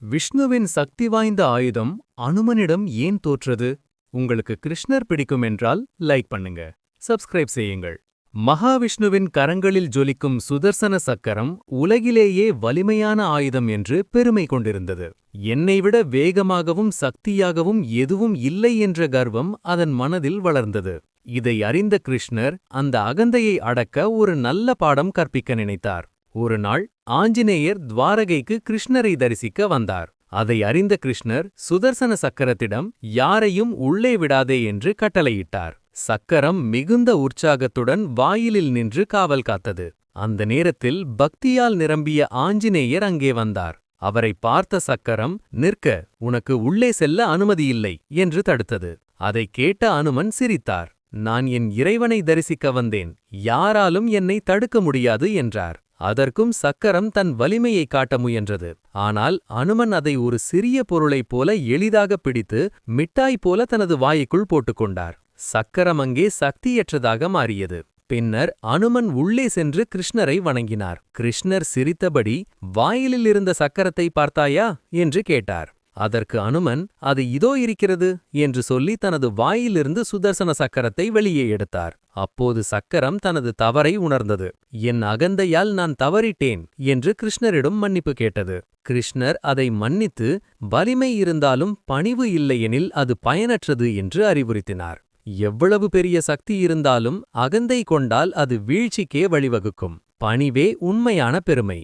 விஷ்ணுவின் சக்தி வாய்ந்த ஆயுதம் அனுமனிடம் ஏன் தோற்றது? உங்களுக்கு கிருஷ்ணர் பிடிக்கும் என்றால் லைக் பண்ணுங்க. சப்ஸ்கிரைப் செய்யுங்கள். மகாவிஷ்ணுவின் கரங்களில் ஜொலிக்கும் சுதர்சன சக்கரம் உலகிலேயே வலிமையான ஆயுதம் என்று பெருமை கொண்டிருந்தது. என்னை விட வேகமாகவும் சக்தியாகவும் எதுவும் இல்லை என்ற கர்வம் அதன் மனதில் வளர்ந்தது. இதை அறிந்த கிருஷ்ணர் அந்த அகந்தையை அடக்க ஒரு நல்ல பாடம் கற்பிக்க நினைத்தார். ஒரு நாள் ஆஞ்சநேயர் துவாரகைக்கு கிருஷ்ணரை தரிசிக்க வந்தார். அதை அறிந்த கிருஷ்ணர் சுதர்சன சக்கரத்திடம் யாரையும் உள்ளே விடாதே என்று கட்டளையிட்டார். சக்கரம் மிகுந்த உற்சாகத்துடன் வாயிலில் நின்று காவல் காத்தது. அந்த நேரத்தில் பக்தியால் நிரம்பிய ஆஞ்சநேயர் அங்கே வந்தார். அவரை பார்த்த சக்கரம், நிற்க, உனக்கு உள்ளே செல்ல அனுமதியில்லை என்று தடுத்தது. அதைக் கேட்ட அனுமன் சிரித்தார். நான் என் இறைவனை தரிசிக்க வந்தேன், யாராலும் என்னை தடுக்க முடியாது என்றார். அதற்கும் சக்கரம் தன் வலிமையை காட்ட முயன்றது. ஆனால் அனுமன் அதை ஒரு சிறிய பொருளைப் போல எளிதாக பிடித்து மிட்டாய் போல தனது வாய்க்குள் போட்டுக்கொண்டார். சக்கரம் அங்கே சக்தியற்றதாக மாறியது. பின்னர் அனுமன் உள்ளே சென்று கிருஷ்ணரை வணங்கினார். கிருஷ்ணர் சிரித்தபடி, வாயிலில் இருந்த சக்கரத்தை பார்த்தாயா என்று கேட்டார். அதற்கு அனுமன், அது இதோ இருக்கிறது என்று சொல்லி தனது வாயிலிருந்து சுதர்சன சக்கரத்தை வெளியே எடுத்தார். அப்போது சக்கரம் தனது தவறை உணர்ந்தது. என் அகந்தையால் நான் தவறிட்டேன் என்று கிருஷ்ணரிடம் மன்னிப்பு கேட்டது. கிருஷ்ணர் அதை மன்னித்து, வலிமை இருந்தாலும் பணிவு இல்லையெனில் அது பயனற்றது என்று அறிவுறுத்தினார். எவ்வளவு பெரிய சக்தி இருந்தாலும் அகந்தை கொண்டால் அது வீழ்ச்சிக்கே வழிவகுக்கும். பணிவே உண்மையான பெருமை.